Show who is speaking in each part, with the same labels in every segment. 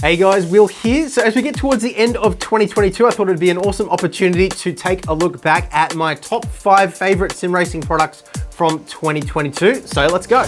Speaker 1: Hey guys, Will here. So as we get towards the end of 2022, I thought it'd be an awesome opportunity to take a look back at my top 5 favorite sim racing products from 2022. So let's go.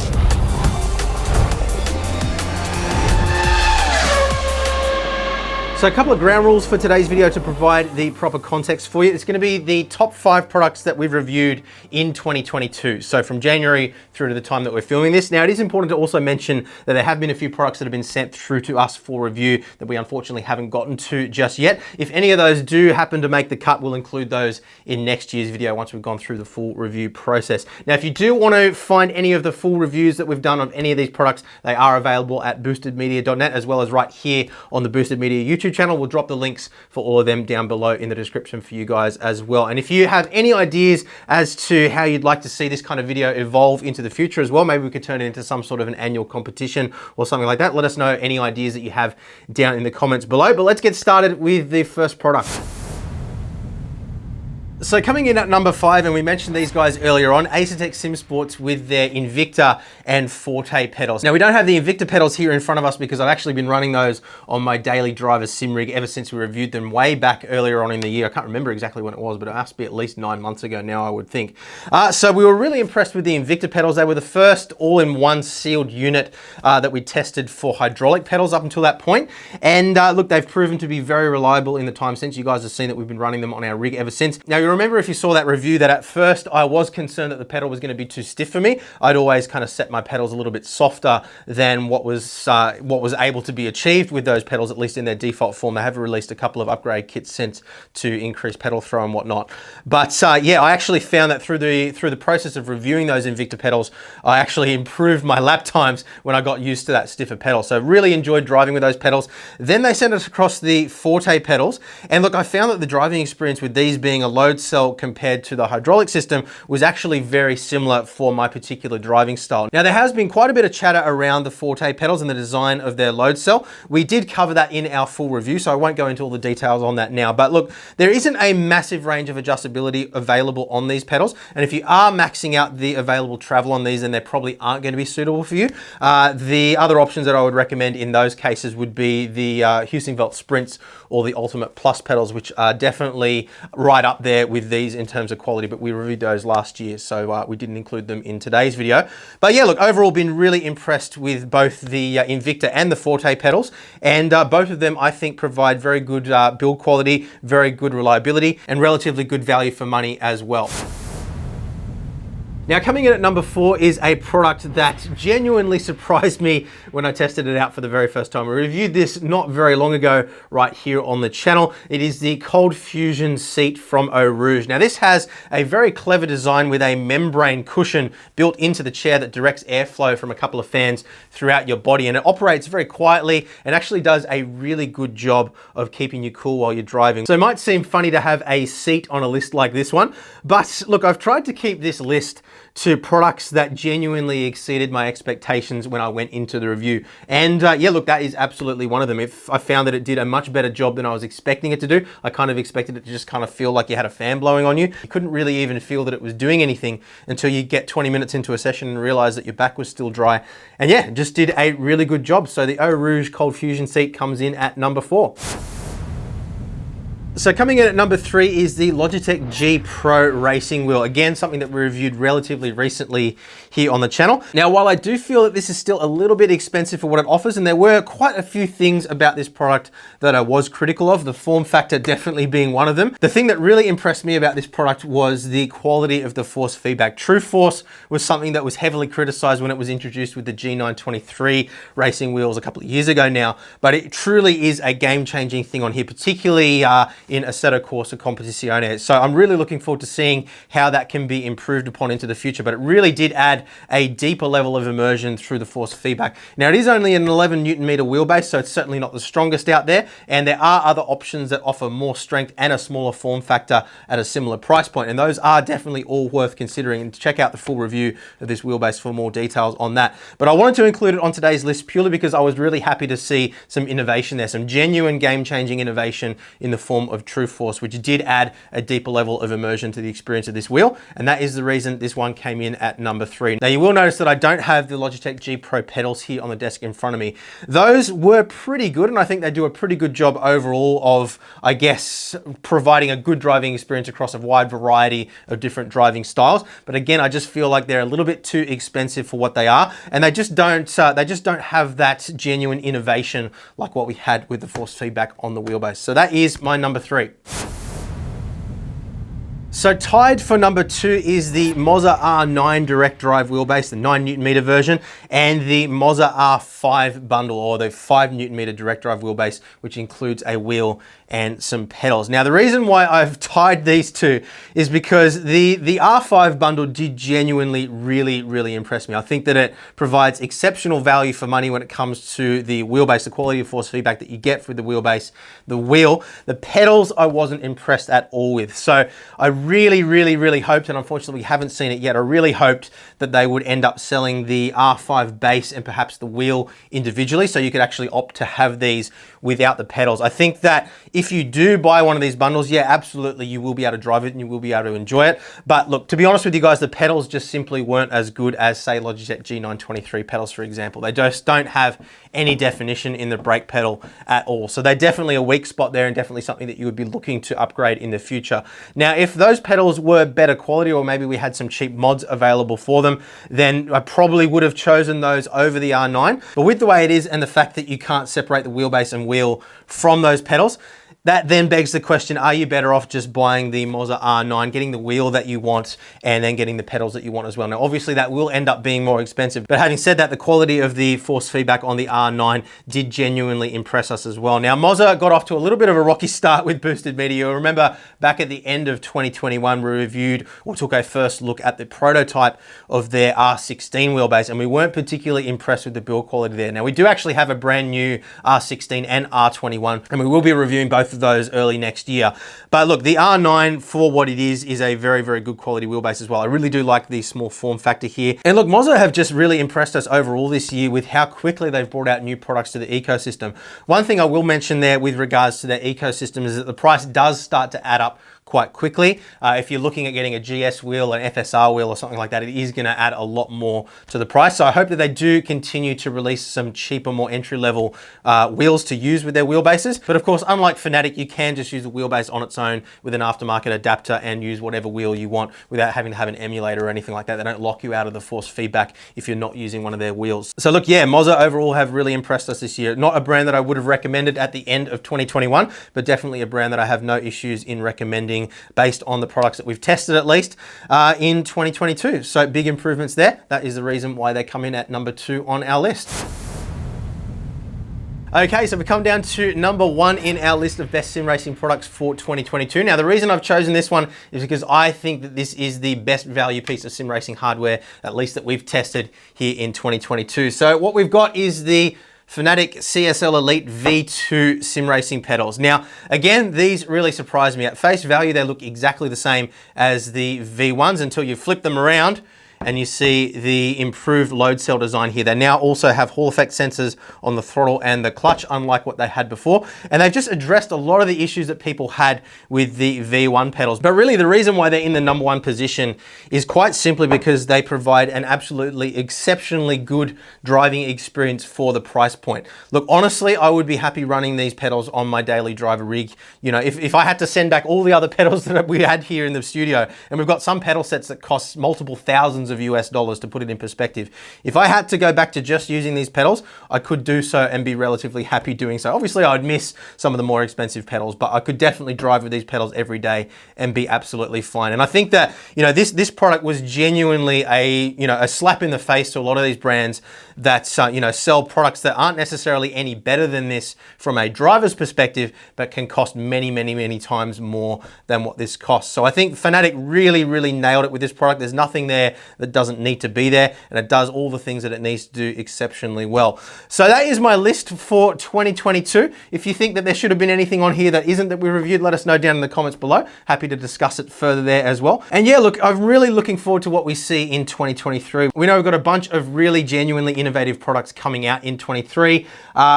Speaker 1: So a couple of ground rules for today's video to provide the proper context for you. It's going to be the top 5 products that we've reviewed in 2022. So from January through to the time that we're filming this. Now it is important to also mention that there have been a few products that have been sent through to us for review that we unfortunately haven't gotten to just yet. If any of those do happen to make the cut, we'll include those in next year's video once we've gone through the full review process. Now if you do want to find any of the full reviews that we've done of any of these products, they are available at boostedmedia.net as well as right here on the Boosted Media YouTube channel. We'll drop the links for all of them down below in the description for you guys as well. And if you have any ideas as to how you'd like to see this kind of video evolve into the future as well, maybe we could turn it into some sort of an annual competition or something like that. Let us know any ideas that you have down in the comments below. But let's get started with the first product. So coming in at number 5, and we mentioned these guys earlier on, HEUSINKVELD Sim Sports with their Invicta and Forte pedals. Now we don't have the Invicta pedals here in front of us because I've actually been running those on my daily driver sim rig ever since we reviewed them way back earlier on in the year. I can't remember exactly when it was, but it must be at least 9 months ago now, I would think. So we were really impressed with the Invicta pedals. They were the first all-in-one sealed unit that we tested for hydraulic pedals up until that point. And look, they've proven to be very reliable in the time since. You guys have seen that we've been running them on our rig ever since. Now you remember, if you saw that review, that at first I was concerned that the pedal was going to be too stiff for me. I'd always kind of set my pedals a little bit softer than what was able to be achieved with those pedals, at least in their default form. They have released a couple of upgrade kits since to increase pedal throw and whatnot. But yeah, I actually found that through the process of reviewing those Invicta pedals, I actually improved my lap times when I got used to that stiffer pedal. So really enjoyed driving with those pedals. Then they sent us across the Forte pedals, and look, I found that the driving experience with these being a load cell compared to the hydraulic system was actually very similar for my particular driving style. Now there has been quite a bit of chatter around the Forte pedals and the design of their load cell. We did cover that in our full review, so I won't go into all the details on that now. But look, there isn't a massive range of adjustability available on these pedals, and if you are maxing out the available travel on these, then they probably aren't going to be suitable for you. The other options that I would recommend in those cases would be the HEUSINKVELD Sprints or the Ultimate Plus pedals, which are definitely right up there with these in terms of quality, but we reviewed those last year, so we didn't include them in today's video. But yeah, look, overall been really impressed with both the Invicta and the Forte pedals, and both of them I think provide very good build quality, very good reliability, and relatively good value for money as well. Now coming in at number 4 is a product that genuinely surprised me when I tested it out for the very first time. We reviewed this not very long ago right here on the channel. It is the Cold Fusion seat from Eau Rouge. Now this has a very clever design with a membrane cushion built into the chair that directs airflow from a couple of fans throughout your body, and it operates very quietly and actually does a really good job of keeping you cool while you're driving. So it might seem funny to have a seat on a list like this one, but look, I've tried to keep this list to products that genuinely exceeded my expectations when I went into the review. And yeah, look, that is absolutely one of them. If I found that it did a much better job than I was expecting it to do. I kind of expected it to just kind of feel like you had a fan blowing on you. You couldn't really even feel that it was doing anything until you get 20 minutes into a session and realize that your back was still dry. And yeah, just did a really good job. So the Eau Rouge Cold Fusion seat comes in at number 4. So coming in at number 3 is the Logitech G Pro racing wheel. Again, something that we reviewed relatively recently here on the channel. Now, while I do feel that this is still a little bit expensive for what it offers, and there were quite a few things about this product that I was critical of, the form factor definitely being one of them. The thing that really impressed me about this product was the quality of the force feedback. True force was something that was heavily criticized when it was introduced with the G923 racing wheels a couple of years ago now, but it truly is a game-changing thing on here, particularly in Assetto Corsa Competizione. So I'm really looking forward to seeing how that can be improved upon into the future, but it really did add a deeper level of immersion through the force feedback. Now it is only an 11 Newton meter wheelbase, so it's certainly not the strongest out there, and there are other options that offer more strength and a smaller form factor at a similar price point, and those are definitely all worth considering. And check out the full review of this wheelbase for more details on that. But I wanted to include it on today's list purely because I was really happy to see some innovation there, some genuine game-changing innovation in the form of of true force, which did add a deeper level of immersion to the experience of this wheel. And that is the reason this one came in at number 3. Now you will notice that I don't have the Logitech G Pro pedals here on the desk in front of me. Those were pretty good, and I think they do a pretty good job overall of, I guess, providing a good driving experience across a wide variety of different driving styles. But again, I just feel like they're a little bit too expensive for what they are, and they just don't have that genuine innovation like what we had with the force feedback on the wheelbase. So that is my number 3. So tied for number 2 is the MOZA R9 direct drive wheelbase, the 9 Newton meter version, and the MOZA R5 bundle, or the 5 Newton meter direct drive wheelbase, which includes a wheel and some pedals. Now, the reason why I've tied these two is because the R5 bundle did genuinely really impress me. I think that it provides exceptional value for money when it comes to the wheelbase, the quality of force feedback that you get with the wheelbase, the wheel. The pedals I wasn't impressed at all with. So I really hoped, and unfortunately we haven't seen it yet, I really hoped that they would end up selling the R5 base and perhaps the wheel individually, so you could actually opt to have these without the pedals. I think that if you do buy one of these bundles, yeah, absolutely, you will be able to drive it and you will be able to enjoy it. But look, to be honest with you guys, the pedals just simply weren't as good as, say, Logitech G923 pedals, for example. They just don't have any definition in the brake pedal at all. So they're definitely a weak spot there, and definitely something that you would be looking to upgrade in the future. Now, if those pedals were better quality, or maybe we had some cheap mods available for them, then I probably would have chosen those over the R9. But with the way it is, and the fact that you can't separate the wheelbase and wheel from those pedals, that then begs the question, are you better off just buying the MOZA R9, getting the wheel that you want, and then getting the pedals that you want as well? Now, obviously that will end up being more expensive, but having said that, the quality of the force feedback on the R9 did genuinely impress us as well. Now, MOZA got off to a little bit of a rocky start with boosted media. You'll remember back at the end of 2021, we reviewed or took a first look at the prototype of their R16 wheelbase, and we weren't particularly impressed with the build quality there. Now, we do actually have a brand new R16 and R21, and we will be reviewing both of those early next year. But look, the R9, for what it is a very good quality wheelbase as well. I really do like the small form factor here. And look, MOZA have just really impressed us overall this year with how quickly they've brought out new products to the ecosystem. One thing I will mention there with regards to their ecosystem is that the price does start to add up quite quickly. If you're looking at getting a GS wheel, an FSR wheel, or something like that, it is going to add a lot more to the price. So I hope that they do continue to release some cheaper, more entry-level wheels to use with their wheelbases. But of course, unlike FANATEC, you can just use the wheelbase on its own with an aftermarket adapter and use whatever wheel you want without having to have an emulator or anything like that. They don't lock you out of the force feedback if you're not using one of their wheels. So look, yeah, MOZA overall have really impressed us this year. Not a brand that I would have recommended at the end of 2021, but definitely a brand that I have no issues in recommending based on the products that we've tested, at least in 2022. So big improvements there. That is the reason why they come in at number 2 on our list. Okay, so we come down to number 1 in our list of best sim racing products for 2022. Now, the reason I've chosen this one is because I think that this is the best value piece of sim racing hardware, at least that we've tested here in 2022. So what we've got is the FANATEC CSL Elite V2 sim racing pedals. Now, again, these really surprised me. At face value, they look exactly the same as the V1s until you flip them around and you see the improved load cell design here. They now also have Hall effect sensors on the throttle and the clutch, unlike what they had before. And they've just addressed a lot of the issues that people had with the V1 pedals. But really, the reason why they're in the number 1 position is quite simply because they provide an absolutely exceptionally good driving experience for the price point. Look, honestly, I would be happy running these pedals on my daily driver rig. You know, if I had to send back all the other pedals that we had here in the studio, and we've got some pedal sets that cost multiple thousands of US dollars, to put it in perspective. If I had to go back to just using these pedals, I could do so and be relatively happy doing so. Obviously, I'd miss some of the more expensive pedals, but I could definitely drive with these pedals every day and be absolutely fine. And I think that, you know, this product was genuinely a slap in the face to a lot of these brands that sell products that aren't necessarily any better than this from a driver's perspective, but can cost many times more than what this costs. So I think FANATEC really nailed it with this product. There's nothing there that doesn't need to be there, and it does all the things that it needs to do exceptionally well. So that is my list for 2022. If you think that there should have been anything on here that isn't that we reviewed, let us know down in the comments below. Happy to discuss it further there as well. And yeah, look, I'm really looking forward to what we see in 2023. We know we've got a bunch of really genuinely innovative products coming out in 23.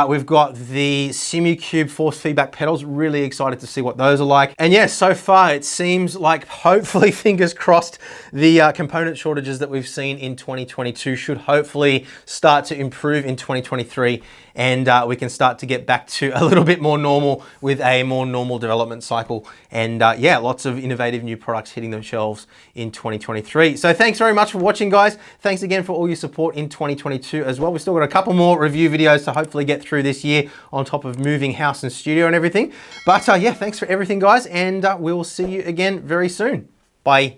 Speaker 1: We've got the SIMUCUBE force feedback pedals. Really excited to see what those are like. And yeah, so far it seems like, hopefully, fingers crossed, the component shortages that we've seen in 2022 should hopefully start to improve in 2023, and we can start to get back to a little bit more normal with a more normal development cycle. And yeah, lots of innovative new products hitting the shelves in 2023. So thanks very much for watching, guys. Thanks again for all your support in 2022 as well. We've still got a couple more review videos to hopefully get through this year, on top of moving house and studio and everything. But yeah, thanks for everything, guys, and we will see you again very soon. Bye.